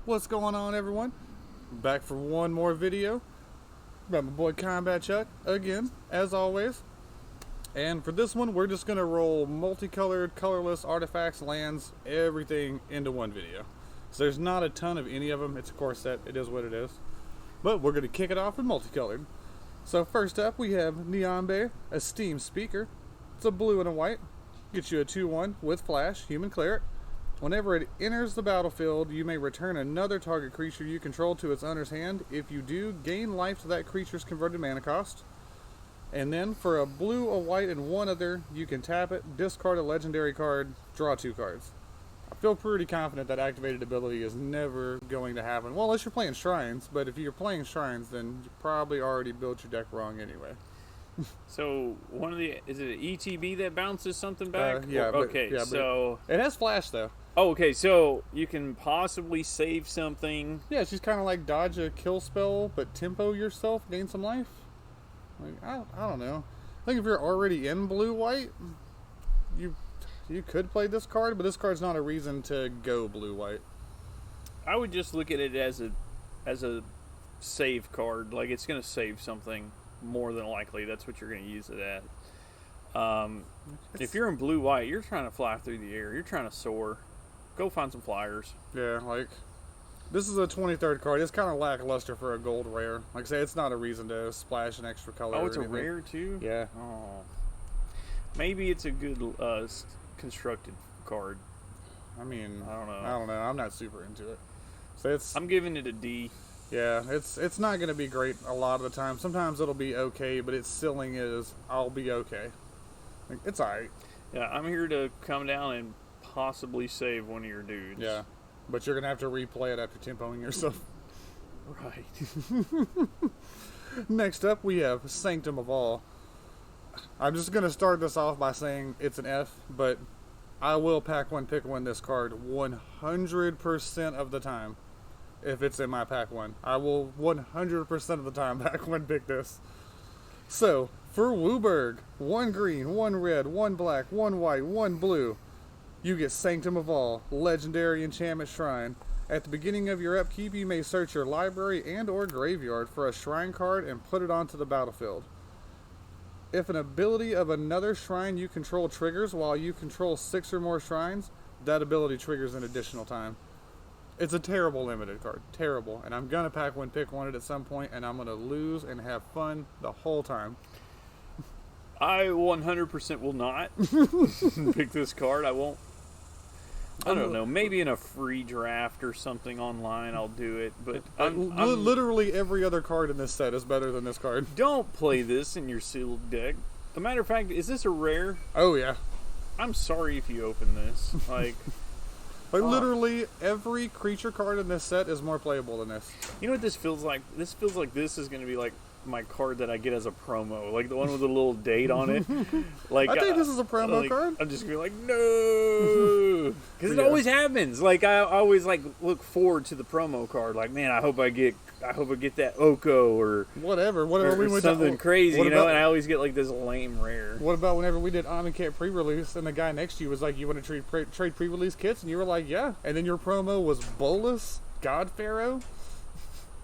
What's going on, everyone? Back for one more video. Got my boy Combat Chuck again, as always. And for this one, we're just gonna roll multicolored, colorless artifacts, lands, everything into one video. So there's not a ton of any of them. It's a core set. It is what it is. But we're gonna kick it off with multicolored. So first up, we have Neon Bay, a Steam Speaker. It's a blue and a white. Gets you a 2/1 with flash, human cleric. Whenever it enters the battlefield, you may return another target creature you control to its owner's hand. If you do, gain life to that creature's converted mana cost. And then for a blue, a white, and one other, you can tap it, discard a legendary card, draw 2 cards. I feel pretty confident that activated ability is never going to happen. Well, unless you're playing Shrines, but if you're playing Shrines, then you probably already built your deck wrong anyway. So is it an ETB that bounces something back? Yeah. Okay, so it has flash though. Oh, okay, so you can possibly save something. Yeah, it's just kind of like dodge a kill spell, but tempo yourself, gain some life. Like, I don't know. I think if you're already in blue-white, you could play this card, but this card's not a reason to go blue-white. I would just look at it as a save card. Like, it's going to save something more than likely. That's what you're going to use it at. If you're in blue-white, you're trying to fly through the air. You're trying to soar. Go find some flyers. Yeah, like, this is a 23rd card. It's kind of lackluster for a gold rare. Like I say, it's not a reason to splash an extra color. Oh, it's a rare too? Yeah. Oh. Maybe it's a good constructed card. I mean, I don't know. I'm not super into it. So I'm giving it a D. Yeah, it's not going to be great a lot of the time. Sometimes it'll be okay, but its ceiling is I'll be okay. Like, it's alright. Yeah, I'm here to come down and possibly save one of your dudes. Yeah, but you're going to have to replay it after tempoing yourself. Right. Next up, we have Sanctum of All. I'm just going to start this off by saying it's an F, but I will pack one, pick one this card 100% of the time. If it's in my pack one, I will 100% of the time pack one, pick this. So, for Wooburg, 1 green, 1 red, 1 black, 1 white, 1 blue. You get Sanctum of All, Legendary Enchantment Shrine. At the beginning of your upkeep, you may search your library and or graveyard for a shrine card and put it onto the battlefield. If an ability of another shrine you control triggers while you control 6 or more shrines, that ability triggers an additional time. It's a terrible limited card. Terrible. And I'm going to pack one, pick one at some point, and I'm going to lose and have fun the whole time. I 100% will not pick this card. I won't. I don't know. Maybe in a free draft or something online, I'll do it. But literally every other card in this set is better than this card. Don't play this in your sealed deck. As a matter of fact, is this a rare? Oh yeah. I'm sorry if you open this. Like literally every creature card in this set is more playable than this. You know what this feels like? This feels like this is going to be like my card that I get as a promo, like the one with the little date on it. Like I think this is a promo card. I'm just gonna be like, no, because it always happens. Like I always like look forward to the promo card. Like, man, I hope I get that Oko or whatever we went something crazy, you know. And I always get like this lame rare. What about whenever we did Omnicat pre-release and the guy next to you was like, you want to trade pre-release kits, and you were like, yeah, and then your promo was Bolus, God Pharaoh.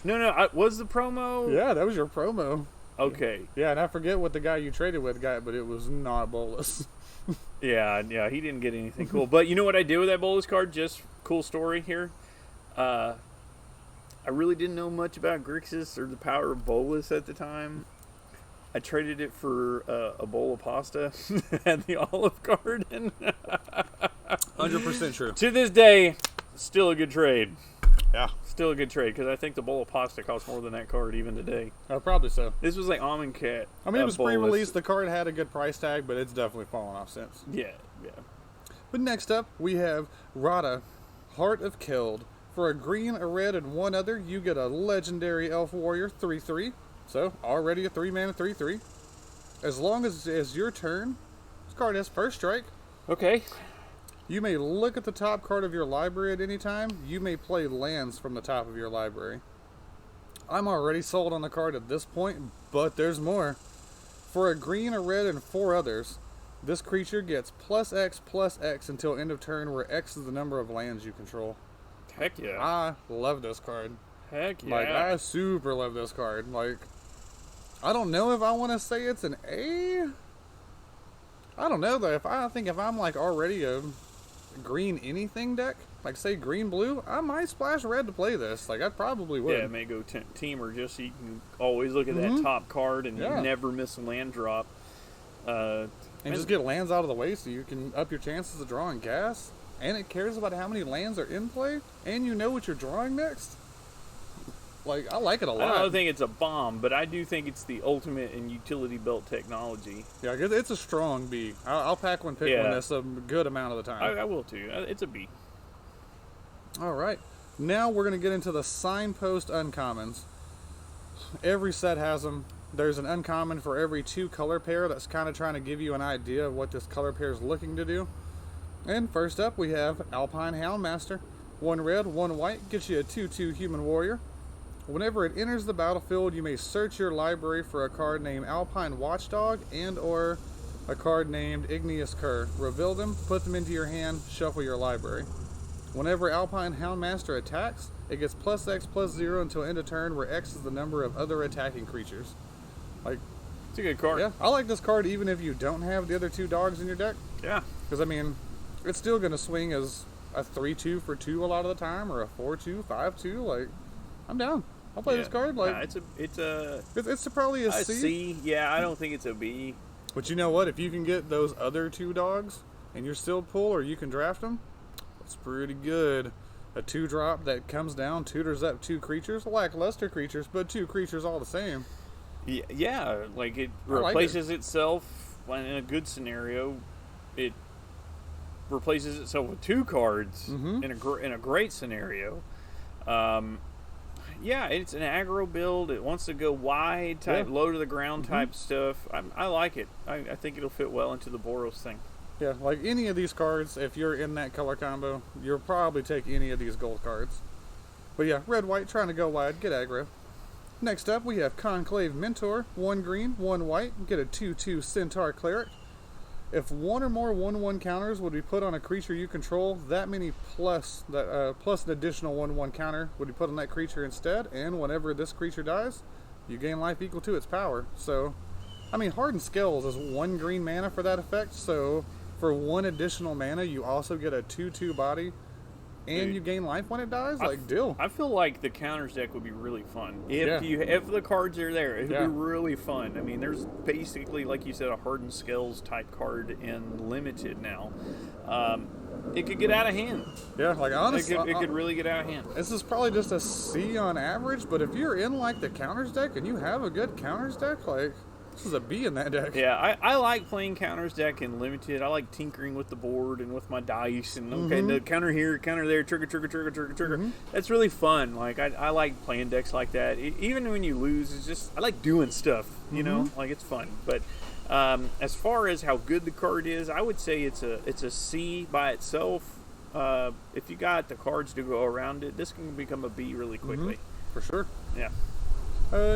No, was the promo? Yeah, that was your promo. Okay. Yeah, and I forget what the guy you traded with got, but it was not Bolus. Yeah, he didn't get anything cool. But you know what I did with that Bolus card? Just cool story here. I really didn't know much about Grixis or the power of Bolus at the time. I traded it for a bowl of pasta and the Olive Garden. 100% true. To this day, still a good trade. Yeah. Still a good trade, because I think the bowl of pasta costs more than that card even today. Probably so. This was like Almond Cat. I mean, it was pre-released. The card had a good price tag, but it's definitely fallen off since. Yeah. But next up, we have Rada, Heart of Keld. For a green, a red, and one other, you get a Legendary Elf Warrior 3/3. So, already a 3-mana 3/3. As long as it's your turn, this card has first strike. Okay. You may look at the top card of your library at any time. You may play lands from the top of your library. I'm already sold on the card at this point, but there's more. For a green, a red, and 4 others, this creature gets +X until end of turn, where X is the number of lands you control. Heck yeah. I love this card. Heck yeah. Like, I super love this card. Like, I don't know if I want to say it's an A. I don't know, though. I think if I'm, like, already a green anything deck, like, say green-blue, I might splash red to play this. Like, I probably would. Yeah, it may go teamer just so you can always look at that top card and you never miss a land drop. And just get lands out of the way so you can up your chances of drawing gas. And it cares about how many lands are in play. And you know what you're drawing next. Like, I like it a lot. I don't think it's a bomb, but I do think it's the ultimate in utility belt technology. Yeah, it's a strong B. I'll pack one, pick one this a good amount of the time. I will too. It's a B. All right. Now we're going to get into the signpost uncommons. Every set has them. There's an uncommon for every 2 color pair that's kind of trying to give you an idea of what this color pair is looking to do. And first up, we have Alpine Hound Master. 1 red, 1 white, gets you a 2/2 human warrior. Whenever it enters the battlefield, you may search your library for a card named Alpine Watchdog and or a card named Igneous Cur. Reveal them, put them into your hand, shuffle your library. Whenever Alpine Houndmaster attacks, it gets +X/+0 until end of turn, where X is the number of other attacking creatures. Like, it's a good card. Yeah, I like this card even if you don't have the other 2 dogs in your deck. Yeah. Because, I mean, it's still going to swing as a 3/2 for 2 a lot of the time, or a 4/2, 5/2. Like, I'm down. I'll play this card. Like, it's probably a C. C. Yeah, I don't think it's a B. But you know what? If you can get those other 2 dogs and you're still pull, or you can draft them, it's pretty good. A 2-drop that comes down, tutors up 2 creatures, lackluster creatures, but 2 creatures all the same. Yeah, like it replaces itself in a good scenario. It replaces itself with 2 cards in a great scenario. Yeah, it's an aggro build. It wants to go wide type, low to the ground type stuff. I like it. I think it'll fit well into the Boros thing. Yeah, like any of these cards, if you're in that color combo, you'll probably take any of these gold cards. But yeah, red, white, trying to go wide, get aggro. Next up, we have Conclave Mint. 1 green, 1 white, get a 2/2 Centaur Cleric. If 1 or more 1/1 counters would be put on a creature you control, that many plus an additional 1/1 counter would be put on that creature instead, and whenever this creature dies, you gain life equal to its power. So, I mean, Hardened Scales is 1 green mana for that effect, so for 1 additional mana, you also get a 2/2 body, and you gain life when it dies? Like, deal. I feel like the counters deck would be really fun. If the cards are there, it would be really fun. I mean, there's basically, like you said, a Hardened Scales type card in Limited now. It could get out of hand. Yeah, like, honestly, it could really get out of hand. This is probably just a C on average, but if you're in, like, the counters deck and you have a good counters deck, like, this is a B in that deck. Yeah, I like playing counters deck in Limited. I like tinkering with the board and with my dice and the counter here, counter there, trigger. That's really fun. Like I like playing decks like that. Even when you lose, it's just I like doing stuff. You know, like it's fun. But as far as how good the card is, I would say it's a C by itself. If you got the cards to go around it, this can become a B really quickly. For sure. Yeah.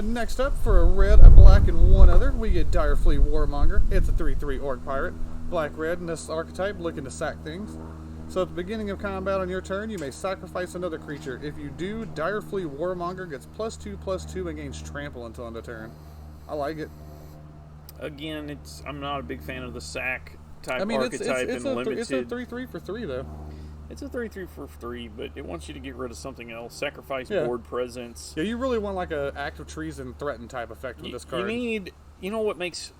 Next up, for a red, a black, and 1 other, we get Direfleet Warmonger. It's a 3/3 Orc Pirate. Black-red in this archetype, looking to sack things. So at the beginning of combat on your turn, you may sacrifice another creature. If you do, Direfleet Warmonger gets +2/+2 and gains trample until end of turn. I like it. Again, I'm not a big fan of the sack type archetype in Limited. It's a 3/3 for 3, though. It's a 3/3 for 3, but it wants you to get rid of something else. Sacrifice board presence. Yeah, you really want like a Act of Treason threaten type effect with this card. You know what makes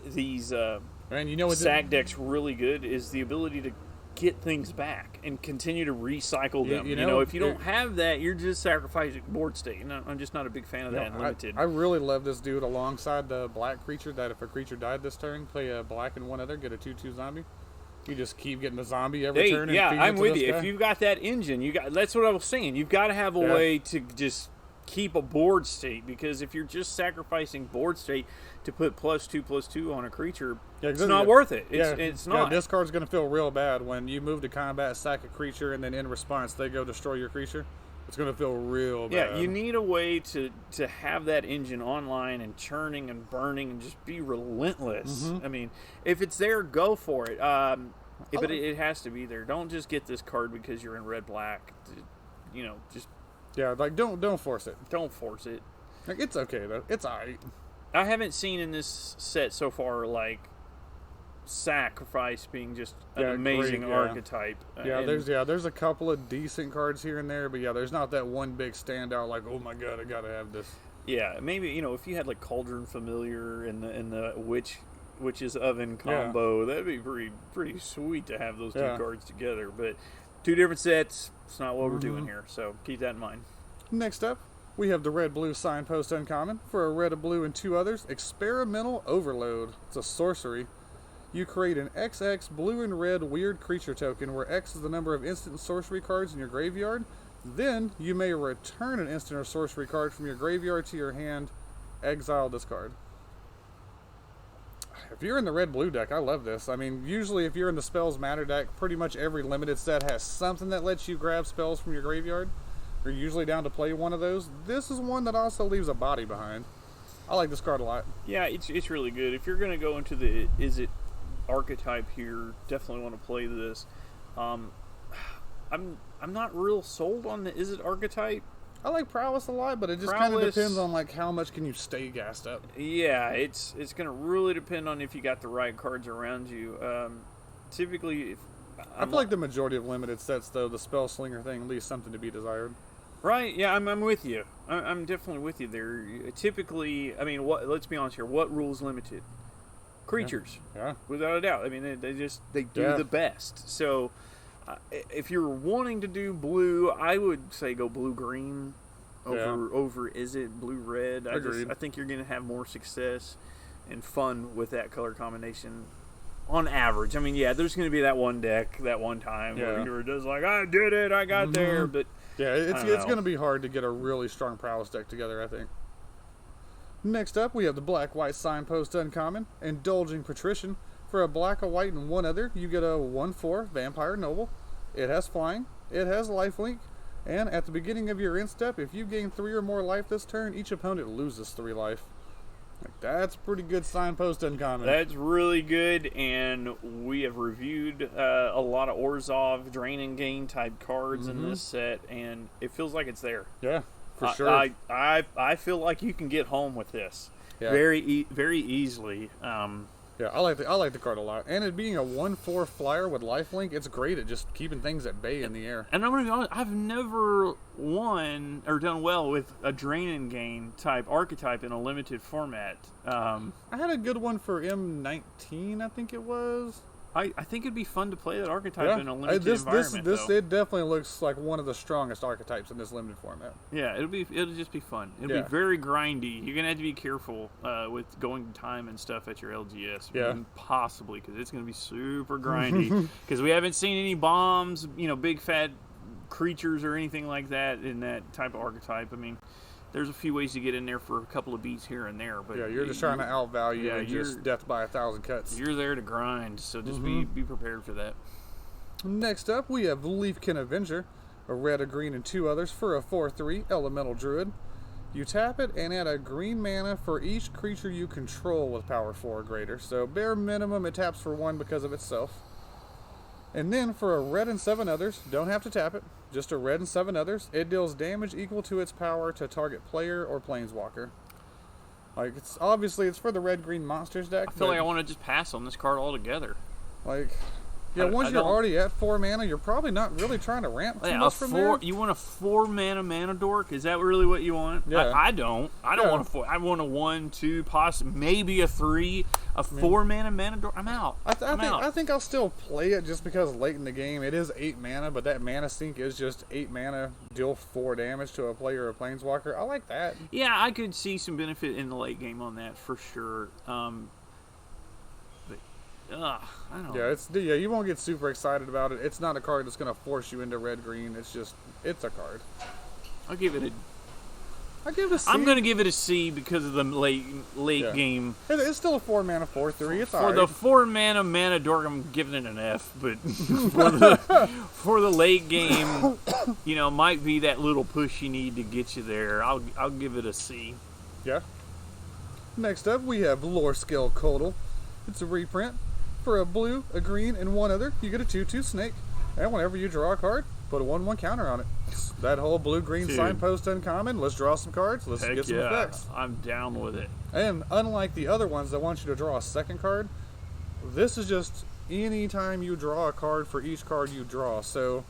these sack decks really good is the ability to get things back and continue to recycle them. You know, if you don't have that, you're just sacrificing board state. And I'm just not a big fan of that in Limited. I really love this dude alongside the black creature that if a creature died this turn, play a black and 1 other, get a 2/2 zombie. You just keep getting the zombie every turn. Yeah, I'm with you. If you've got that engine, that's what I was saying. You've got to have a way to just keep a board state, because if you're just sacrificing board state to put +2/+2 on a creature, it's not worth it. It's not. Yeah, this card's going to feel real bad when you move to combat, sack a creature, and then in response they go destroy your creature. It's going to feel real bad. Yeah, you need a way to have that engine online and churning and burning and just be relentless. I mean, if it's there, go for it. But it has to be there. Don't just get this card because you're in red-black. just Yeah, like don't force it. don't force it. Like it's okay though. It's alright. I haven't seen in this set so far like Sacrifice being just an amazing great, archetype. Yeah, there's a couple of decent cards here and there, but yeah, there's not that one big standout like, oh my god, I gotta have this. Yeah, maybe if you had like Cauldron Familiar and the Witch's Oven combo, that'd be pretty sweet to have those two cards together. But two different sets. It's not what we're doing here, so keep that in mind. Next up, we have the red-blue Signpost uncommon. For a red, a blue, and two others, Experimental Overload. It's a sorcery. You create an XX blue and red weird creature token where X is the number of instant sorcery cards in your graveyard. Then you may return an instant or sorcery card from your graveyard to your hand, exile this card. If you're in the red-blue deck, I love this. I mean, usually if you're in the Spells Matter deck, pretty much every limited set has something that lets you grab spells from your graveyard. You're usually down to play one of those. This is one that also leaves a body behind. I like this card a lot. Yeah, it's really good. If you're going to go into the Is It archetype here, definitely want to play this. I'm not real sold on the Is It archetype. I like Prowess a lot, but it just kind of depends on like how much can you stay gassed up. Yeah, it's going to really depend on if you got the right cards around you. Typically, I feel like the majority of limited sets, though, the Spell Slinger thing leaves something to be desired. Right? Yeah, I'm with you. I'm definitely with you there. Typically, I mean, let's be honest here. What rules limited? Creatures. Yeah. Without a doubt. I mean, they do the best. So, if you're wanting to do blue, I would say go blue-green over Is It blue-red. I think you're going to have more success and fun with that color combination on average. I mean, yeah, there's going to be that one deck, that one time where you're just like, I did it, I got there, but yeah, it's going to be hard to get a really strong Prowess deck together, I think. Next up, we have the black-white Signpost uncommon, Indulging Patrician. For a black, a white, and one other, you get a 1/4 Vampire Noble. It has flying, it has lifelink, and at the beginning of your end step, if you gain 3 or more life this turn, each opponent loses 3 life. Like, that's pretty good Signpost uncommon. That's really good, and we have reviewed a lot of Orzhov Drain and Gain type cards in this set, and it feels like it's there. Yeah, for sure. I feel like you can get home with this very easily. Yeah, I like the card a lot, and it being a 1/4 flyer with lifelink, it's great at just keeping things at bay in the air. And I'm gonna be honest, I've never won or done well with a Drain and Gain type archetype in a limited format. I had a good one for M19, I think it was. I think it'd be fun to play that archetype in a limited environment. It definitely looks like one of the strongest archetypes in this limited format. Yeah, it'll just be fun. It'll be very grindy. You're gonna have to be careful with going time and stuff at your LGS. Yeah, possibly because it's gonna be super grindy. Because we haven't seen any bombs, big fat creatures or anything like that in that type of archetype. I mean, there's a few ways to get in there for a couple of beats here and there, but yeah, you're just trying to outvalue and just death by 1,000 cuts. You're there to grind, so just be prepared for that. Next up, we have Kin Avenger, a red, a green, and 2 others for a 4/3 Elemental Druid. You tap it and add a green mana for each creature you control with power 4 or greater. So bare minimum, it taps for 1 because of itself. And then for a red and 7 others, don't have to tap it, just a red and 7 others, it deals damage equal to its power to target player or planeswalker. Like, it's for the red-green monsters deck. I feel like I want to just pass on this card altogether. Like, yeah, once you're already at 4 mana, you're probably not really trying to ramp too much from there. You want a 4 mana dork? Is that really what you want? Yeah. I don't want a 4. I want a 1, 2, possibly maybe a 3. A 4 mana dork. I'm out. I think I'll still play it just because late in the game it is 8 mana, but that mana sink is just 8 mana, deal 4 damage to a player or a planeswalker. I like that. Yeah, I could see some benefit in the late game on that for sure. I don't know. Yeah, you won't get super excited about it. It's not a card that's going to force you into red-green. It's a card. I'll give it a C. I'm going to give it a C because of the late game. It's still a 4 mana 4/3. It's for the 4 mana dork, I'm giving it an F. But for the late game, might be that little push you need to get you there. I'll give it a C. Yeah. Next up, we have Lore Skill Codel. It's a reprint. For a blue, a green, and 1 other, you get a 2/2 snake. And whenever you draw a card, put a 1/1 counter on it. that whole blue-green Dude. signpost uncommon. Let's draw some cards. Let's Heck get some yeah. effects. I'm down with it. And unlike the other ones that want you to draw a second card, this is just any time you draw a card for each card you draw. So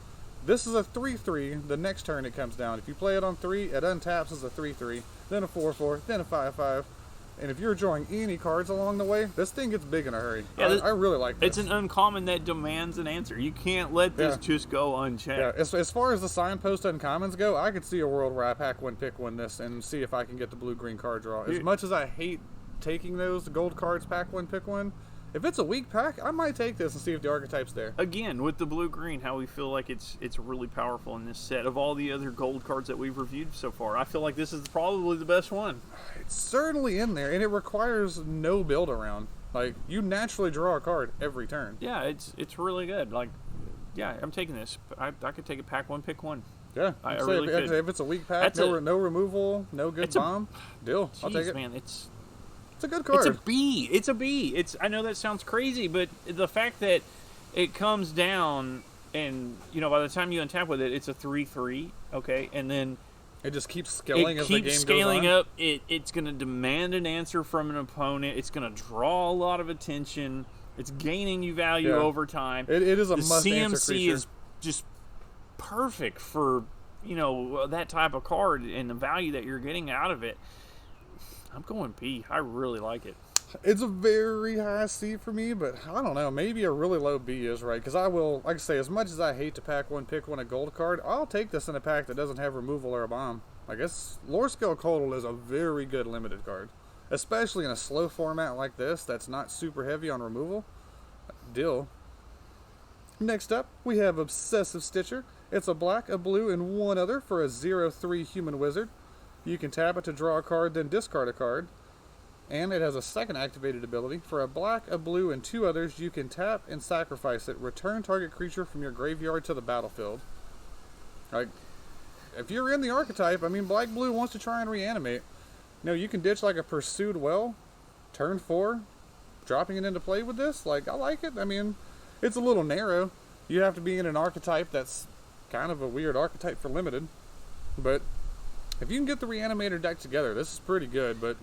this is a 3/3. The next turn it comes down. If you play it on 3, it untaps as a 3/3, then a 4/4, then a 5/5. And if you're drawing any cards along the way, this thing gets big in a hurry. Yeah, I really like this. It's an uncommon that demands an answer. You can't let this just go unchecked. Yeah, as far as the signpost uncommons go, I could see a world where I pack one, pick one this, and see if I can get the blue-green card draw. As much as I hate taking those gold cards, pack one, pick one, if it's a weak pack, I might take this and see if the archetype's there. Again, with the blue-green, how we feel like it's really powerful in this set. Of all the other gold cards that we've reviewed so far, I feel like this is probably the best one. It's certainly in there, and it requires no build around. Like, you naturally draw a card every turn. Yeah, it's really good. Like, yeah, I'm taking this. I could take a pack one, pick one. Yeah, I say really could. if it's a weak pack, no removal, no good bomb, deal. I'll take it. Man, it's a good card. It's a B. It's a B. I know that sounds crazy, but the fact that it comes down and, you know, by the time you untap with it, it's a 3/3, okay? And then it just keeps scaling as the game goes on. It keeps scaling up. It's going to demand an answer from an opponent. It's going to draw a lot of attention. It's gaining you value over time. It is a must-answer creature. CMC is just perfect for, you know, that type of card and the value that you're getting out of it. I'm going B. I really like it. It's a very high C for me, but I don't know. Maybe a really low B is right. Because I will, like I say, as much as I hate to pack one, pick one, a gold card, I'll take this in a pack that doesn't have removal or a bomb. I guess Lore Scale Codel is a very good limited card. Especially in a slow format like this that's not super heavy on removal. Deal. Next up, we have Obsessive Stitcher. It's a black, a blue, and one other for a 0/3 human wizard. You can tap it to draw a card, then discard a card. And it has a second activated ability. For a black, a blue, and two others, you can tap and sacrifice it. Return target creature from your graveyard to the battlefield. Like, if you're in the archetype, I mean, black-blue wants to try and reanimate. You know, you can ditch like a Pursued Well, turn 4, dropping it into play with this. Like, I like it. I mean, it's a little narrow. You have to be in an archetype that's kind of a weird archetype for limited. But if you can get the Reanimator deck together, this is pretty good, but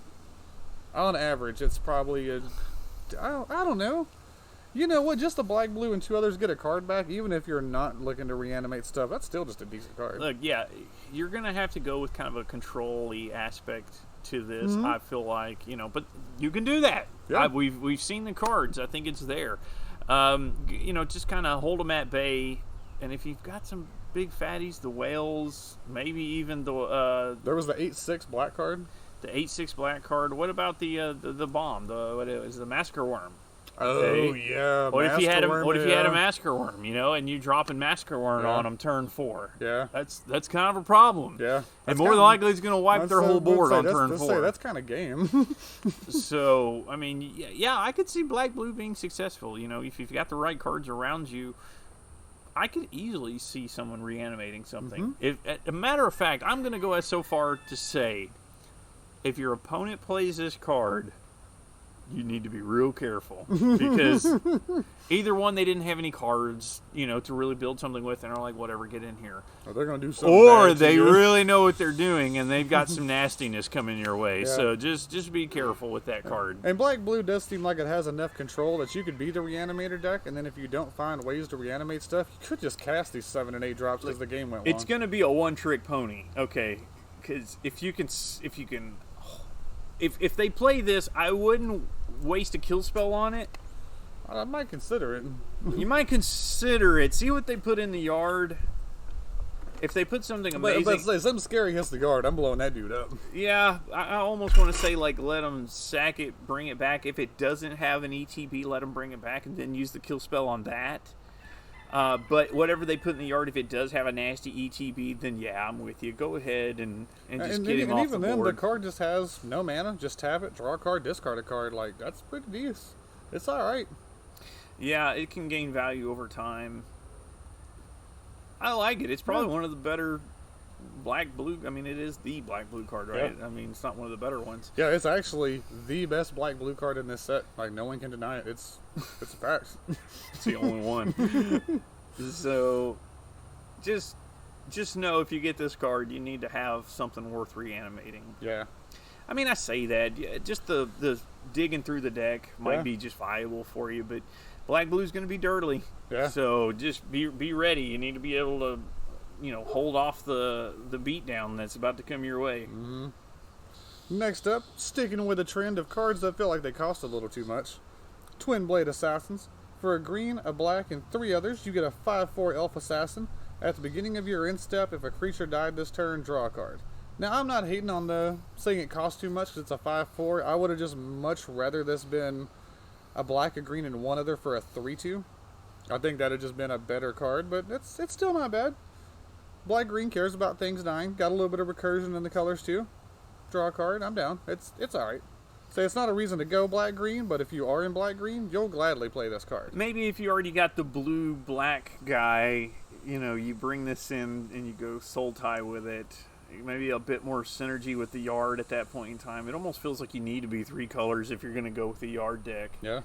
on average, it's probably a... I don't know. You know what? Just a black, blue, and two others get a card back, even if you're not looking to reanimate stuff. That's still just a decent card. Look, yeah, you're going to have to go with kind of a control-y aspect to this, I feel like, you know, but you can do that. Yeah. We've seen the cards. I think it's there. You know, just kind of hold them at bay, and if you've got some big fatties, the whales, maybe even the... there was the 8/6 black card. The 8/6 black card. What about the bomb? What is the Massacre Worm? Oh yeah. What if you had a Massacre Worm? You know, and you dropping Massacre Worm on them turn 4. Yeah. That's kind of a problem. Yeah. And more than likely, it's going to wipe their whole board on turn 4. That's kind of game. So I mean, yeah, I could see black blue being successful. You know, if you've got the right cards around you. I could easily see someone reanimating something. If, a matter of fact, I'm going to go so far to say, if your opponent plays this card, you need to be real careful because either one, they didn't have any cards, you know, to really build something with, and are like, whatever, get in here. Or they're going to do something. Or they really know what they're doing, and they've got some nastiness coming your way. Yeah. So just be careful with that card. And black blue does seem like it has enough control that you could be the reanimator deck, and then if you don't find ways to reanimate stuff, you could just cast these 7 and 8 drops because the game went long. It's going to be a one-trick pony, okay? Because if they play this, I wouldn't waste a kill spell on it. I might consider it. You might consider it. See what they put in the yard. If they put something amazing, but say something scary hits the guard, I'm blowing that dude up. Yeah, I almost want to say like let them sack it, bring it back. If it doesn't have an ETB, let them bring it back and then use the kill spell on that. But whatever they put in the yard, if it does have a nasty ETB, then yeah, I'm with you. Go ahead and just get him off the board. And even then, the card just has no mana. Just tap it, draw a card, discard a card. Like, that's pretty decent. It's all right. Yeah, it can gain value over time. I like it. It's probably one of the better black-blue. I mean, it is the black-blue card, right? Yeah. I mean, it's not one of the better ones. Yeah, it's actually the best black-blue card in this set. Like, no one can deny it. It's a fact. It's the only one. So, just just know if you get this card, you need to have something worth reanimating. Yeah. I mean, I say that. Just the digging through the deck might be just viable for you, but black blue's going to be dirtily. Yeah. So just be ready. You need to be able to, hold off the beatdown that's about to come your way. Mm-hmm. Next up, sticking with a trend of cards that feel like they cost a little too much. Twin Blade Assassins. For a green, a black, and 3 others, you get a 5/4 Elf Assassin. At the beginning of your end step, if a creature died this turn, draw a card. Now, I'm not hating on the saying it costs too much because it's a 5/4. I would have just much rather this been a black, a green, and 1 other for a 3/2. I think that would have just been a better card, but it's still not bad. Black-green cares about things dying. Got a little bit of recursion in the colors, too. Draw a card. I'm down. It's alright. So it's not a reason to go black-green, but if you are in black-green, you'll gladly play this card. Maybe if you already got the blue-black guy, you bring this in and you go soul tie with it. Maybe a bit more synergy with the yard at that point in time. It almost feels like you need to be 3 colors if you're going to go with the yard deck. Yeah.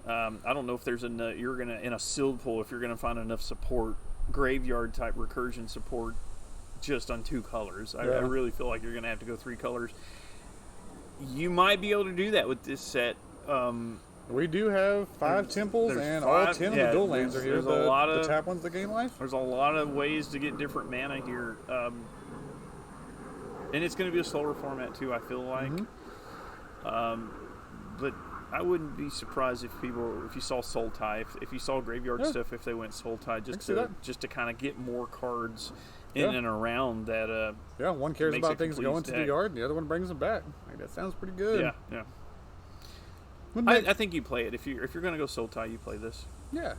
I don't know if there's in a sealed pool, if you're going to find enough support, graveyard type recursion support just on 2 colors. I really feel like you're going to have to go 3 colors. You might be able to do that with this set. We do have 5 temples and all 10 of the dual lands are here. The tap ones that gain life. There's a lot of ways to get different mana here. And it's going to be a slower format too, I feel like. Mm-hmm. But I wouldn't be surprised if you saw soul tie, if you saw graveyard stuff, if they went soul tie, just to kind of get more cards in and around that. One cares about things going to the yard, and the other one brings them back. Like, that sounds pretty good. Yeah. I think you play it if you're going to go soul tie. You play this. Yeah.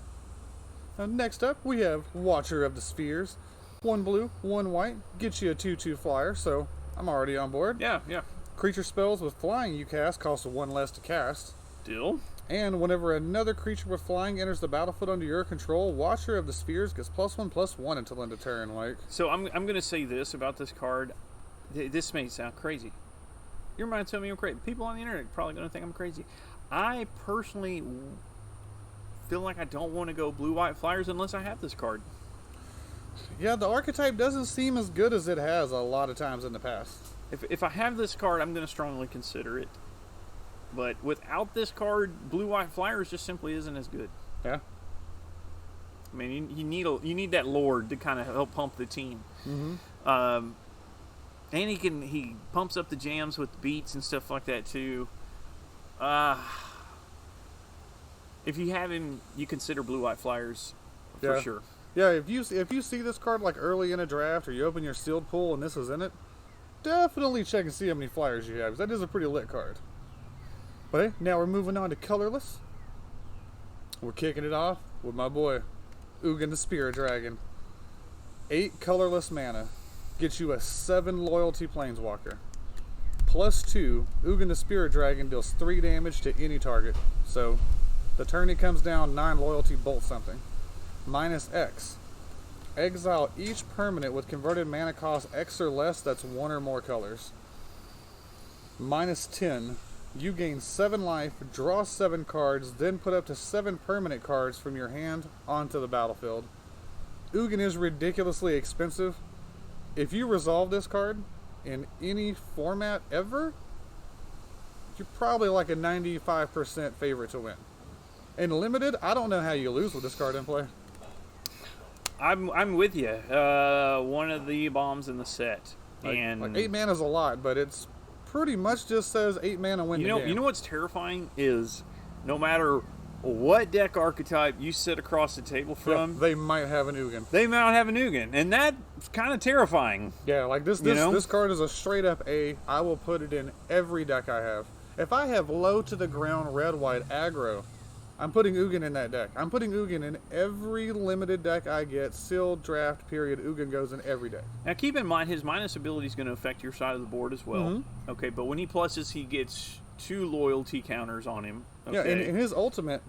Next up, we have Watcher of the Spheres. 1 blue, 1 white, gets you a 2/2 flyer. So I'm already on board. Yeah. Creature spells with flying you cast cost 1 less to cast. Deal. And whenever another creature with flying enters the battlefield under your control, Watcher of the Spheres gets +1/+1 until end of turn. So I'm going to say this about this card. This may sound crazy. You might tell me I'm crazy. People on the internet are probably going to think I'm crazy. I personally feel like I don't want to go blue-white flyers unless I have this card. Yeah, the archetype doesn't seem as good as it has a lot of times in the past. If I have this card, I'm going to strongly consider it. But without this card, blue-white flyers just simply isn't as good. Yeah. I mean, you need that Lord to kind of help pump the team. Mm-hmm. And he pumps up the jams with beats and stuff like that too. If you have him, you consider blue-white flyers for sure. Yeah, if you see this card like early in a draft, or you open your sealed pool and this is in it, definitely check and see how many flyers you have, because that is a pretty lit card. But hey, now we're moving on to Colorless. We're kicking it off with my boy, Ugin the Spirit Dragon. 8 colorless mana. Gets you a 7 loyalty planeswalker. +2, Ugin the Spirit Dragon deals 3 damage to any target. So, the turn it comes down, 9 loyalty, bolt something. -X. Exile each permanent with converted mana cost X or less that's 1 or more colors. -10. You gain 7 life, draw 7 cards, then put up to 7 permanent cards from your hand onto the battlefield. Ugin is ridiculously expensive. If you resolve this card in any format ever, you're probably like a 95% favorite to win. In limited, I don't know how you lose with this card in play. I'm with you. One of the bombs in the set. And 8 mana is a lot, but it's pretty much just says 8 mana win the game. You know what's terrifying is no matter what deck archetype you sit across the table from, they might have an Ugin. They might have an Ugin, and that's kind of terrifying. Yeah, like this card is a straight up A. I will put it in every deck I have. If I have low to the ground red-white aggro, I'm putting Ugin in that deck. I'm putting Ugin in every limited deck I get. Sealed, draft, period. Ugin goes in every deck. Now keep in mind, his minus ability is going to affect your side of the board as well. Mm-hmm. Okay, but when he pluses, he gets 2 loyalty counters on him. Okay. Yeah, and in his ultimate,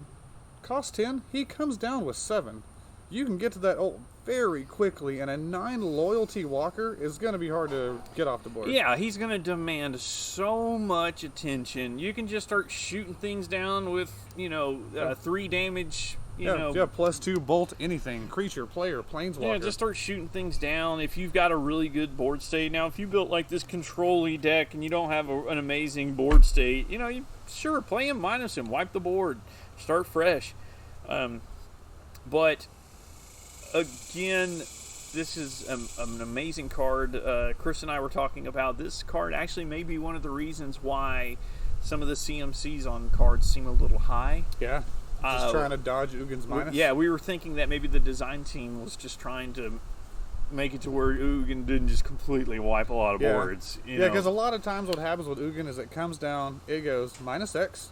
cost 10, he comes down with 7. You can get to that ult very quickly, and a 9 loyalty walker is going to be hard to get off the board. Yeah, he's going to demand so much attention. You can just start shooting things down with, 3 damage You know, yeah, +2 bolt anything, creature, player, planeswalker. Yeah, just start shooting things down. If you've got a really good board state, now if you built like this control-y deck and you don't have an amazing board state, you know, you sure play him, minus him, wipe the board, start fresh. But again, this is an amazing card. Chris and I were talking about this card. Actually, may be one of the reasons why some of the CMCs on cards seem a little high. Yeah. Just trying to dodge Uggin's minus? Yeah, we were thinking that maybe the design team was just trying to make it to where Ugin didn't just completely wipe a lot of boards. Yeah, because a lot of times what happens with Ugin is it comes down, it goes -X,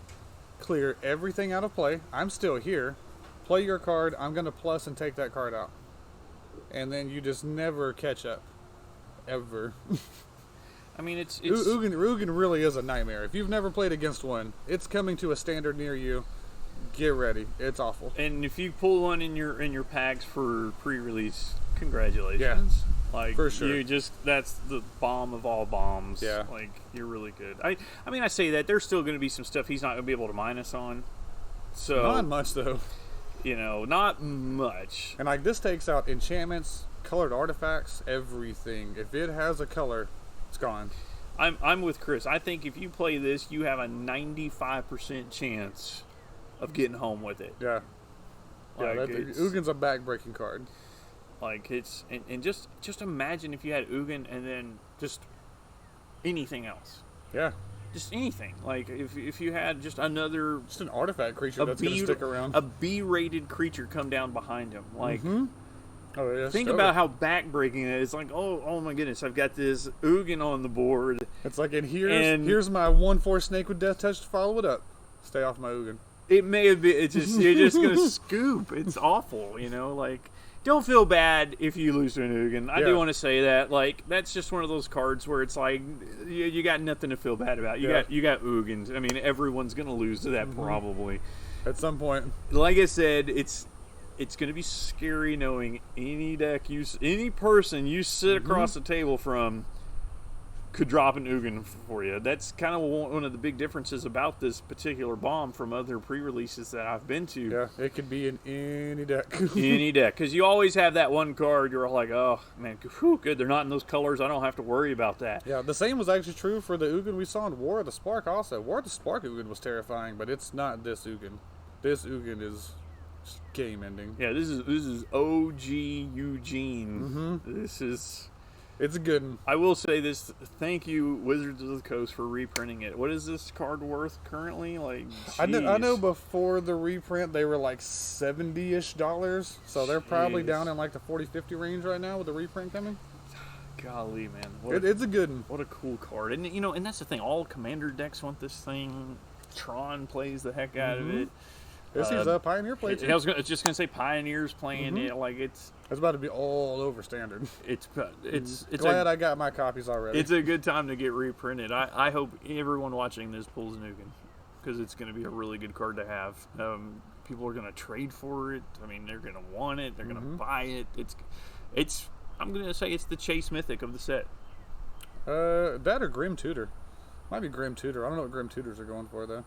clear everything out of play. I'm still here. Play your card. I'm going to plus and take that card out. And then you just never catch up. Ever. I mean, it's Ugin really is a nightmare. If you've never played against one, it's coming to a standard near you. Get ready. It's awful. And if you pull one in your packs for pre-release, congratulations. Yeah. Like, for sure. That's the bomb of all bombs. Yeah. Like, you're really good. I mean, I say that. There's still going to be some stuff he's not going to be able to minus on. So Not much, though. You know, not much. And, like, this takes out enchantments, colored artifacts, everything. If it has a color, it's gone. I'm with Chris. I think if you play this, you have a 95% chance of getting home with it. Yeah. Like, Uggin's a back-breaking card. Like, it's... And just imagine if you had Ugin and then just anything else. Yeah. Just anything. Like, if you had just another... Just an artifact creature that's going to stick around. A B-rated creature come down behind him. Like... Mm-hmm. Oh, yeah, think about how back-breaking it is. It's like, oh my goodness, I've got this Ugin on the board. It's like, and here's my 1/4 snake with death touch to follow it up. Stay off my Ugin. It may have been, you're just going to scoop. It's awful, you know, like, don't feel bad if you lose to an Ugin. I do want to say that, like, that's just one of those cards where it's like, you got nothing to feel bad about. You got Ugins. I mean, everyone's going to lose to that probably. At some point. Like I said, it's going to be scary knowing any person you sit across the table from could drop an Ugin for you. That's kind of one of the big differences about this particular bomb from other pre-releases that I've been to. Yeah, it could be in any deck. Any deck. Because you always have that one card you're like, oh, man, whew, good, they're not in those colors. I don't have to worry about that. Yeah, the same was actually true for the Ugin we saw in War of the Spark also. War of the Spark Ugin was terrifying, but it's not this Ugin. This Ugin is game ending. Yeah, this is OG Eugene. This is... It's a good one. I will say this. Thank you, Wizards of the Coast, for reprinting it. What is this card worth currently? Like, I know before the reprint they were like $70-ish. So they're probably down in like the 40-50 range right now with the reprint coming. Golly, man. It's a good one. What a cool card. And, you know, and that's the thing. All Commander decks want this thing. Tron plays the heck out of it. This is a Pioneer play too. I was just gonna say Pioneer's playing it. Like it's about to be all over standard. It's glad I got my copies already. It's a good time to get reprinted. I hope everyone watching this pulls an Ugin because it's going to be a really good card to have. People are going to trade for it. I mean, they're going to want it. They're going to buy it. It's. I'm going to say it's the Chase Mythic of the set. That or Grimm Tudor. Might be Grimm Tudor. I don't know what Grimm Tudors are going for though.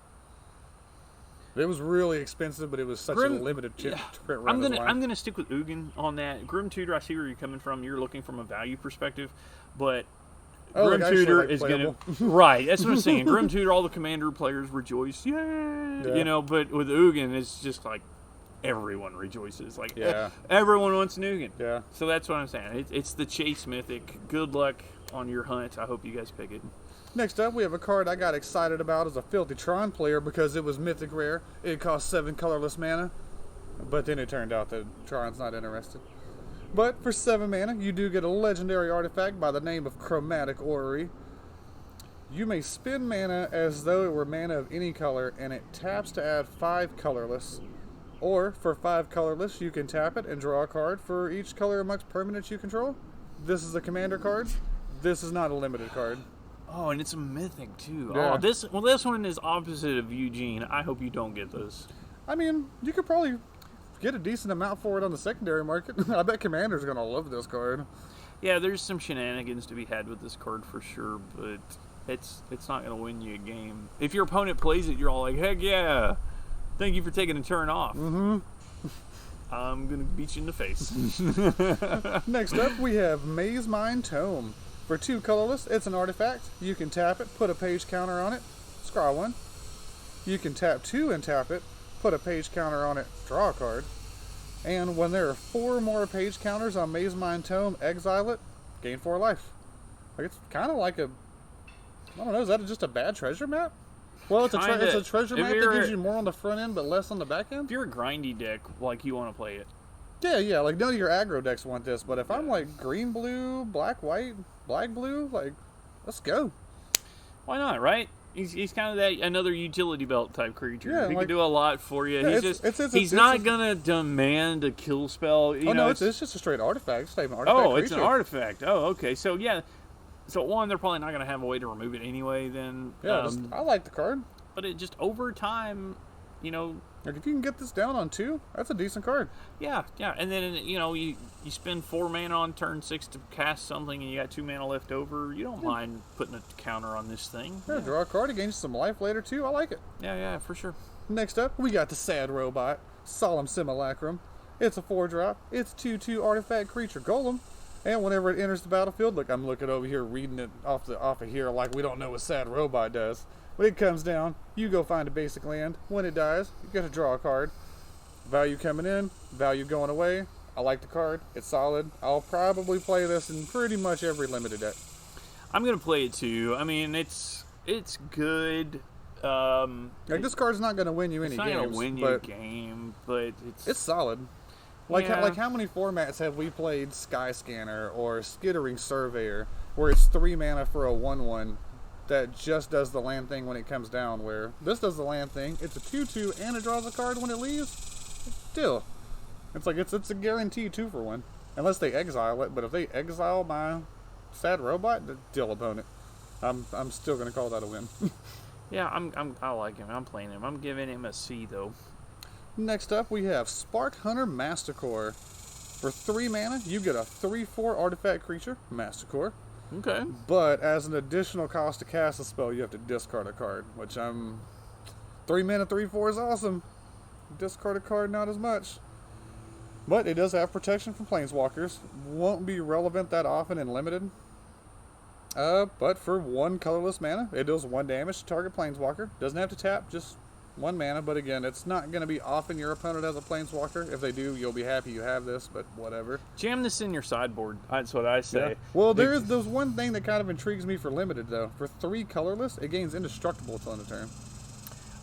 It was really expensive, but it was such a limited print run. I'm gonna stick with Ugin on that. Grimm Tudor, I see where you're coming from. You're looking from a value perspective, but Grimm Tudor is gonna right. That's what I'm saying. Grimm Tudor, all the Commander players rejoice, yay! Yeah. You know, but with Ugin, it's just like everyone rejoices. Like everyone wants an Ugin. Yeah. So that's what I'm saying. It's the Chase Mythic. Good luck on your hunt. I hope you guys pick it. Next up, we have a card I got excited about as a Filthy Tron player because it was mythic rare. It cost 7 colorless mana, but then it turned out that Tron's not interested. But for 7 mana, you do get a legendary artifact by the name of Chromatic Orrery. You may spend mana as though it were mana of any color, and it taps to add 5 colorless. Or, for 5 colorless, you can tap it and draw a card for each color amongst permanents you control. This is a commander card. This is not a limited card. Oh, and it's a mythic too. Yeah. Oh, this one is opposite of Eugene. I hope you don't get this. I mean, you could probably get a decent amount for it on the secondary market. I bet Commander's gonna love this card. Yeah, there's some shenanigans to be had with this card for sure, but it's not gonna win you a game. If your opponent plays it, you're all like, heck yeah! Thank you for taking a turn off. I'm gonna beat you in the face. Next up, we have Maze Mind Tome. For 2 colorless, it's an artifact. You can tap it, put a page counter on it, scry 1. You can tap 2 and tap it, put a page counter on it, draw a card. And when there are 4 more page counters on Maze Mind Tome, exile it, gain 4 life. Like, it's kind of like a, I don't know, is that just a bad treasure map? Well, it's a treasure map that gives you more on the front end but less on the back end. If you're a grindy deck, like, you want to play it. Yeah, like none of your aggro decks want this, but if I'm like green, blue, black, white, black, blue, like, let's go. Why not, right? He's kind of that another utility belt type creature. Yeah, he can do a lot for you. Yeah, He's not gonna demand a kill spell. It's just a straight artifact. It's not even an artifact creature. It's an artifact. Oh, okay. So yeah. So one, they're probably not gonna have a way to remove it anyway. Then I like the card. But it just over time, like if you can get this down on 2, that's a decent card. Yeah, and then you spend 4 mana on turn 6 to cast something, and you got 2 mana left over. You don't mind putting a counter on this thing. Yeah, draw a card, it gains some life later too. I like it. Yeah, for sure. Next up, we got the Sad Robot, Solemn Simulacrum. It's a 4-drop. It's 2/2 artifact creature golem. And whenever it enters the battlefield, look, I'm looking over here reading it off of here like we don't know what Sad Robot does. When it comes down, you go find a basic land. When it dies, you get to draw a card. Value coming in, value going away. I like the card. It's solid. I'll probably play this in pretty much every limited deck. I'm going to play it too. I mean, it's good. Like this card's not going to win you any games. It's not going to win you a game, but it's solid. Like how many formats have we played Sky Scanner or Skittering Surveyor, where it's 3 mana for a 1/1 that just does the land thing when it comes down, where this does the land thing, it's a 2/2 and it draws a card when it leaves? Still. It's like it's a guaranteed 2 for 1. Unless they exile it, but if they exile my Sad Robot, deal opponent. I'm still gonna call that a win. Yeah, I like him. I'm playing him. I'm giving him a C though. Next up, we have Spark Hunter Masticore. For 3 mana, you get a 3/4 artifact creature, Masticore. Okay. But as an additional cost to cast a spell, you have to discard a card, which 3 mana, 3/4 is awesome. Discard a card, not as much. But it does have protection from planeswalkers. Won't be relevant that often in limited. But for 1 colorless mana, it does 1 damage to target planeswalker. Doesn't have to tap, just 1 mana, but again, it's not going to be often your opponent has a planeswalker. If they do, you'll be happy you have this, but whatever. Jam this in your sideboard. That's what I say. Yeah. Well, there's one thing that kind of intrigues me for limited, though. For 3 colorless, it gains indestructible until end of turn.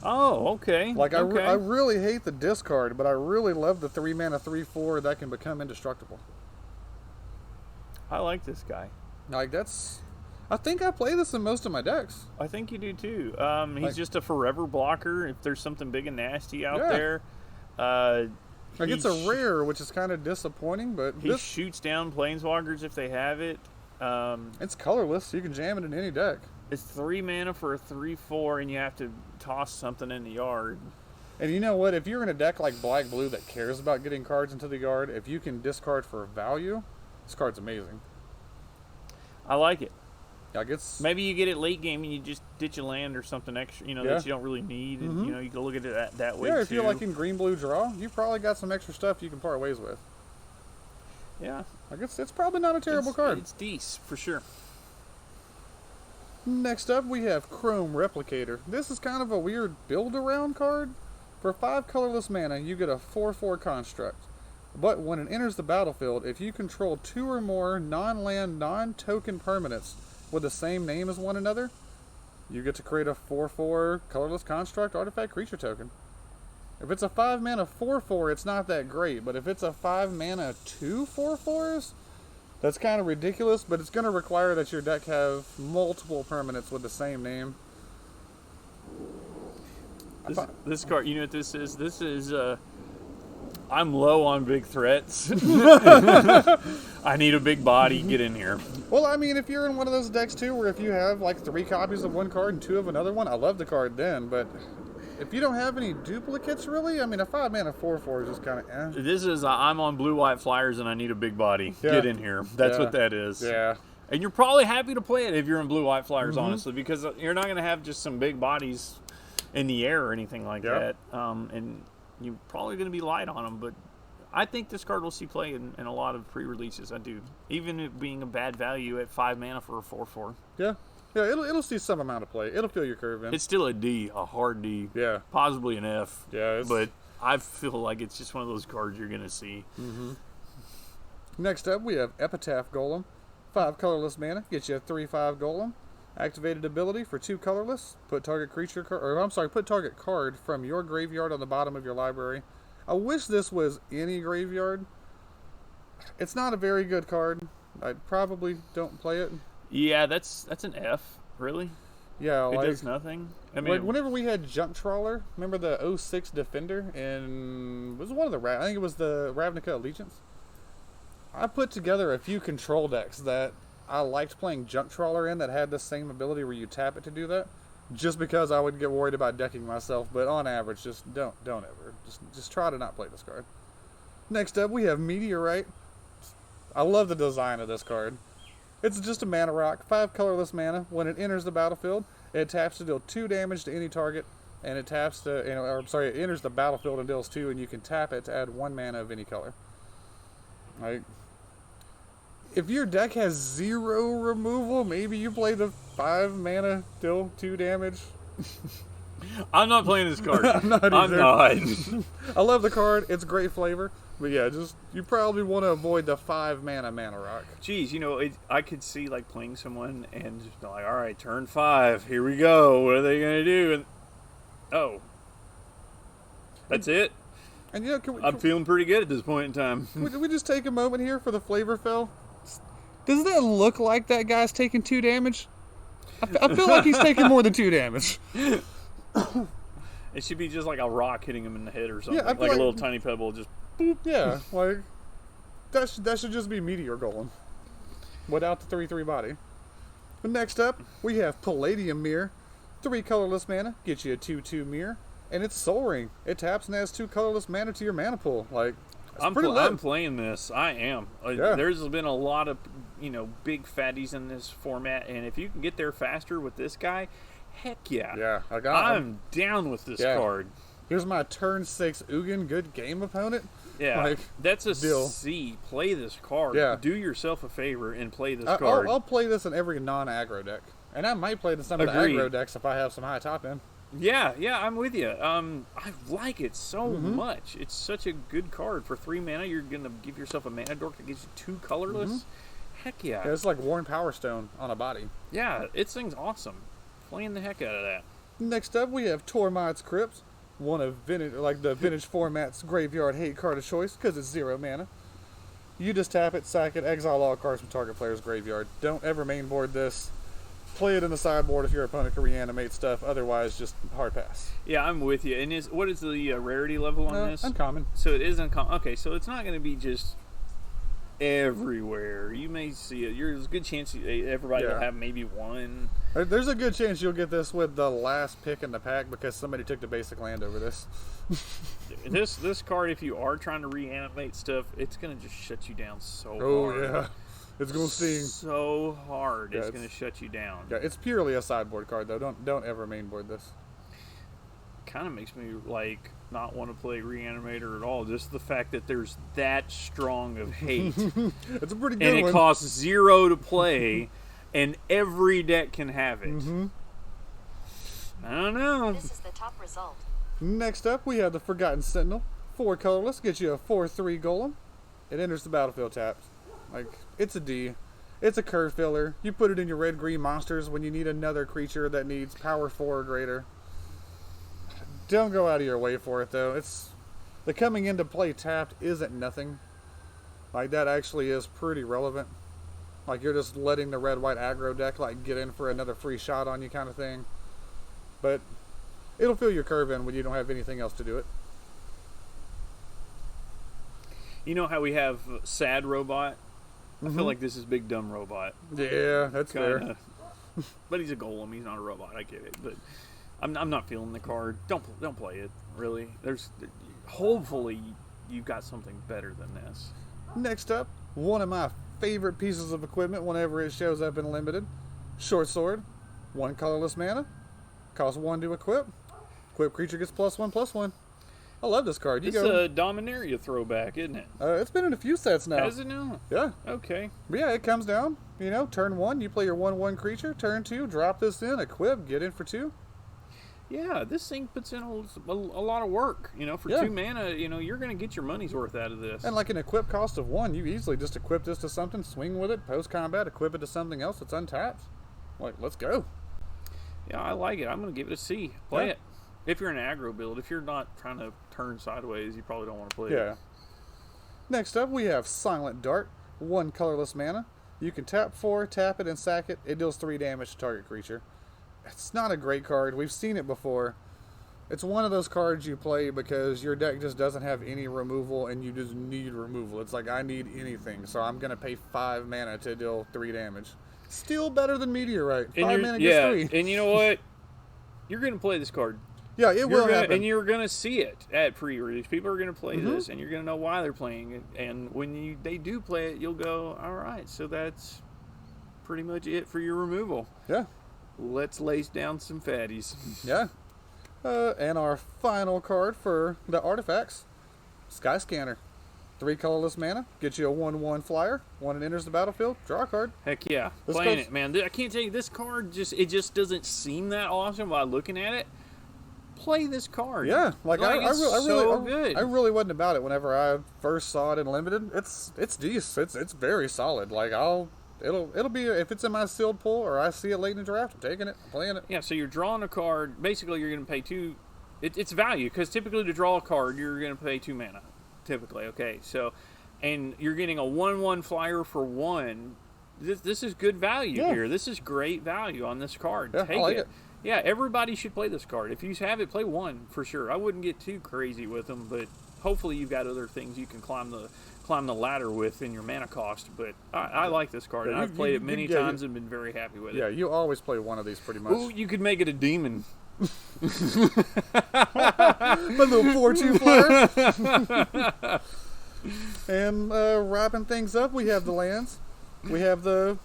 Oh, okay. Like, I really hate the discard, but I really love the 3 mana 3/4 that can become indestructible. I like this guy. Like, I think I play this in most of my decks. I think you do too. He's just a forever blocker. If there's something big and nasty out there, it's a rare, which is kind of disappointing. But he shoots down planeswalkers if they have it. It's colorless, so you can jam it in any deck. It's 3 mana for a 3/4, and you have to toss something in the yard. And you know what? If you're in a deck like Black Blue that cares about getting cards into the yard, if you can discard for value, this card's amazing. I like it. Like maybe you get it late game and you just ditch a land or something extra, that you don't really need. And, you can look at it that way, too. Yeah, if you're like in green, blue draw, you probably got some extra stuff you can part ways with. Yeah. Like it's probably not a terrible card. It's decent, for sure. Next up, we have Chrome Replicator. This is kind of a weird build-around card. For 5 colorless mana, you get a 4/4 construct. But when it enters the battlefield, if you control 2 or more non-land, non-token permanents with the same name as one another, you get to create a 4/4 colorless construct artifact creature token. If it's a 5 mana 4/4, it's not that great, but if it's a 5 mana 2 4/4s, that's kind of ridiculous, but it's going to require that your deck have multiple permanents with the same name. This card, you know what this is? This is, I'm low on big threats. I need a big body. Get in here. Well, I mean, if you're in one of those decks, too, where if you have, like, 3 copies of one card and 2 of another one, I love the card then, but if you don't have any duplicates, really, I mean, a 5 mana 4/4 is just kind of This is, I'm on blue-white flyers and I need a big body. Yeah. Get in here. That's what that is. Yeah. And you're probably happy to play it if you're in blue-white flyers, honestly, because you're not going to have just some big bodies in the air or anything like that. And you're probably going to be light on them, but I think this card will see play in a lot of pre-releases. I do. Even it being a bad value at 5 mana for a 4/4. Yeah. Yeah, it'll see some amount of play. It'll feel your curve in. It's still a D, a hard D. Yeah. Possibly an F. Yeah. But I feel like it's just one of those cards you're going to see. Mm-hmm. Next up, we have Epitaph Golem. 5 colorless mana. Get you a 3/5 Golem. Activated ability for 2 colorless. Put target card from your graveyard on the bottom of your library. I wish this was any graveyard. It's not a very good card. I probably don't play it. Yeah, that's an F, really. Yeah, It does nothing. I mean, like whenever we had Junk Trawler, remember the 06 Defender, and was it one of the I think it was the Ravnica Allegiance. I put together a few control decks that I liked playing Junk Trawler in that had the same ability where you tap it to do that, just because I would get worried about decking myself. But on average, just don't ever. Just try to not play this card. Next up, we have Meteorite. I love the design of this card. It's just a mana rock, 5 colorless mana. When it enters the battlefield, it taps to deal 2 damage to any target, and it it enters the battlefield and deals 2, and you can tap it to add 1 mana of any color. Like, if your deck has 0 removal, maybe you play the 5 mana, deal 2 damage. I'm not playing this card. I'm not either. I'm not. I love the card. It's great flavor. But yeah, you probably want to avoid the 5 mana rock. Geez, I could see like playing someone and just like, all right, turn 5, here we go. What are they gonna do? And that's it. And I'm feeling pretty good at this point in time. Would we just take a moment here for the flavor fell? Does that look like that guy's taking 2 damage? I feel like he's taking more than 2 damage. It should be just like a rock hitting him in the head or something. Yeah, like a little tiny pebble just boop. Yeah, like that should just be Meteor Golem without the 3/3 body. But next up, we have Palladium Mirror. 3 colorless mana, get you a 2/2 mirror, and it's Soul Ring. It taps and adds 2 colorless mana to your mana pool. Like, I'm playing this. I am. Yeah. There's been a lot of big fatties in this format, and if you can get there faster with this guy, heck yeah. Yeah, I'm down with this card. Here's my turn 6 Ugin good game opponent. Yeah, like, that's a deal. C. Play this card. Yeah. Do yourself a favor and play this card. I'll play this in every non-aggro deck. And I might play it in some of the aggro decks if I have some high top end. Yeah, I'm with you. I like it so much. It's such a good card. For 3 mana, you're going to give yourself a mana dork that gives you 2 colorless. Heck yeah. It's like Worn Power Stone on a body. Yeah, this thing's awesome. Playing the heck out of that. Next up, we have Tormod's Crypt. One of the vintage format's graveyard hate card of choice because it's 0 mana. You just tap it, sack it, exile all cards from target player's graveyard. Don't ever mainboard this. Play it in the sideboard if your opponent can reanimate stuff. Otherwise, just hard pass. Yeah, I'm with you. And what is the rarity level on this? Uncommon. So it is uncommon. Okay, so it's not going to be just everywhere. You may see it. There's a good chance everybody will have maybe 1. There's a good chance you'll get this with the last pick in the pack because somebody took the basic land over this. This card, if you are trying to reanimate stuff, it's going to just shut you down so hard. Oh, yeah. It's going to sting. So hard. It's going to shut you down. Yeah, it's purely a sideboard card, though. Don't ever mainboard this. Kind of makes me, not want to play Reanimator at all. Just the fact that there's that strong of hate. It's a pretty good one. And it costs 0 to play, and every deck can have it. I don't know. This is the top result. Next up, we have the Forgotten Sentinel. 4 colorless, get you a 4/3 Golem. It enters the battlefield tapped. It's a D. It's a curve filler. You put it in your red-green monsters when you need another creature that needs power 4 or greater. Don't go out of your way for it, though. The coming into play tapped isn't nothing. That actually is pretty relevant. You're just letting the red-white aggro deck, get in for another free shot on you kind of thing. But it'll fill your curve in when you don't have anything else to do it. You know how we have Sad Robot? I feel like this is Big Dumb Robot. Yeah, that's fair. But he's a golem. He's not a robot. I get it. But I'm not feeling the card. Don't play it. Really. Hopefully you've got something better than this. Next up, one of my favorite pieces of equipment whenever it shows up in limited. Short Sword. 1 colorless mana. Costs 1 to equip. Equip creature gets +1/+1. I love this card. It's a Dominaria throwback, isn't it? It's been in a few sets now. Has it now? Yeah. Okay. But yeah, it comes down. You know, turn 1, you play your 1/1 creature. Turn 2, drop this in, equip, get in for 2. Yeah, this thing puts in a lot of work. You know, for 2 mana, you know, you're going to get your money's worth out of this. And like an equip cost of 1, you easily just equip this to something, swing with it, post combat, equip it to something else that's untapped. Like, let's go. Yeah, I like it. I'm going to give it a C. Play it. If you're an aggro build, if you're not trying to turn sideways, you probably don't want to play it. Next up, we have Silent Dart, 1 colorless mana. You can tap 4, tap it, and sack it. It deals 3 damage to target creature. It's not a great card. We've seen it before. It's one of those cards you play because your deck just doesn't have any removal and you just need removal. It's like, I need anything, so I'm going to pay 5 mana to deal 3 damage. Still better than Meteorite. 5 mana gets 3. And you know what? You're going to play this card. Yeah, it will happen. And you're going to see it at pre-release. People are going to play this, and you're going to know why they're playing it. And when they do play it, you'll go, all right, so that's pretty much it for your removal. Yeah. Let's lace down some fatties. Yeah. And our final card for the artifacts, Sky Scanner. 3 colorless mana, get you a 1/1 flyer. When it enters the battlefield, draw a card. Heck yeah, playing it, man. I can't tell you, this card just doesn't seem that awesome while looking at it. Play this card. Yeah, like I really wasn't about it whenever I first saw it in limited. It's decent. It's very solid. Like it'll be, if it's in my sealed pool or I see it late in the draft, I'm taking it, I'm playing it. Yeah, so you're drawing a card. Basically, you're going to pay 2. It's value because typically to draw a card, you're going to pay 2 mana. Typically, okay. So, and you're getting a 1/1 flyer for 1. This is good value here. This is great value on this card. Yeah, Take I like it. Yeah, everybody should play this card. If you have it, play 1 for sure. I wouldn't get too crazy with them, but hopefully you've got other things you can climb the ladder with in your mana cost. But I like this card, and I've played it many times and been very happy with it. Yeah, you always play one of these pretty much. Ooh, you could make it a demon. My little 4/2 flyer. And wrapping things up, we have the lands. We have the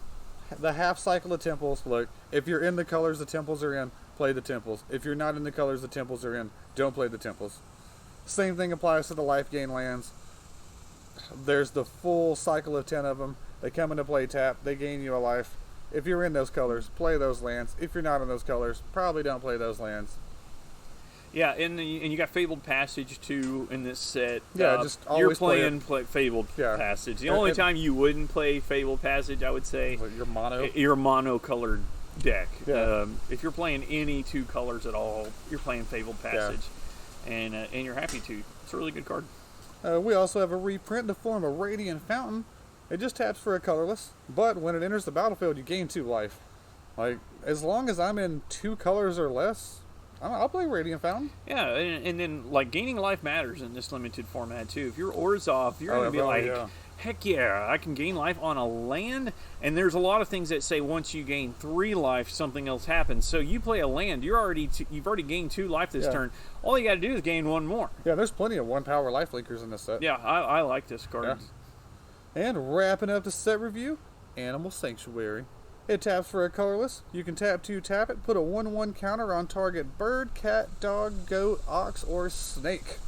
half cycle of temples. Look, if you're in the colors the temples are in, play the temples. If you're not in the colors the temples are in, don't play the temples. Same thing applies to the life gain lands. There's the full cycle of 10 of them. They come into play tap. They gain you a life. If you're in those colors, play those lands. If you're not in those colors, probably don't play those lands. Yeah, and you got Fabled Passage too in this set. Yeah, just always you're playing Fabled Passage. The only time you wouldn't play Fabled Passage, I would say, your monocolored deck. Yeah. If you're playing any 2 colors at all, you're playing Fabled Passage, and you're happy to. It's a really good card. We also have a reprint in the form of Radiant Fountain. It just taps for a colorless, but when it enters the battlefield, you gain 2 life. Like, as long as I'm in 2 colors or less, I'll play Radiant Fountain. Yeah, and then, like, gaining life matters in this limited format, too. If your Aura's off, you're going to be heck yeah, I can gain life on a land. And there's a lot of things that say once you gain 3 life, something else happens. So you play a land, you've already gained 2 life this turn. All you got to do is gain 1 more. Yeah, there's plenty of 1-power life linkers in this set. Yeah, I like this card. Yeah. And wrapping up the set review, Animal Sanctuary. It taps for a colorless. You can tap 2, tap it, put a 1/1 counter on target bird, cat, dog, goat, ox, or snake.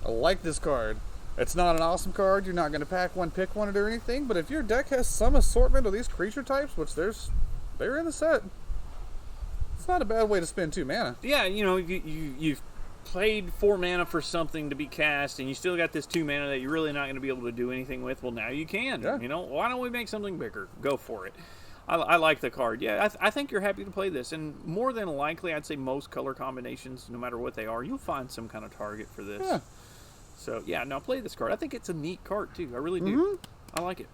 I like this card. It's not an awesome card. You're not going to pack one, pick one, or anything, but if your deck has some assortment of these creature types, which they're in the set, it's not a bad way to spend 2 mana. Yeah, you know, you've played 4 mana for something to be cast, and you still got this 2 mana that you're really not going to be able to do anything with. Well, now you can. Yeah. You know, why don't we make something bigger? Go for it. I like the card. Yeah, I think you're happy to play this, and more than likely, I'd say most color combinations, no matter what they are, you'll find some kind of target for this. Yeah. So, yeah, now play this card. I think it's a neat card, too. I really do. I like it.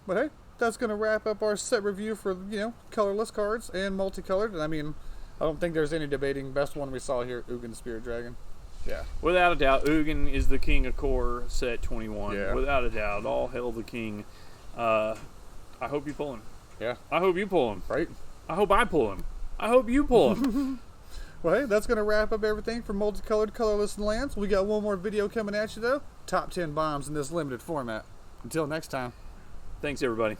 But hey, that's going to wrap up our set review for, colorless cards and multicolored. And I mean, I don't think there's any debating. Best one we saw here, Ugin the Spirit Dragon. Yeah. Without a doubt, Ugin is the king of core set 21. Yeah. Without a doubt. All hail the king. I hope you pull him. Yeah. I hope you pull him. Right? I hope I pull him. I hope you pull him. Well, hey, that's going to wrap up everything for multicolored, colorless, and lands. We got one more video coming at you, though. Top 10 bombs in this limited format. Until next time. Thanks, everybody.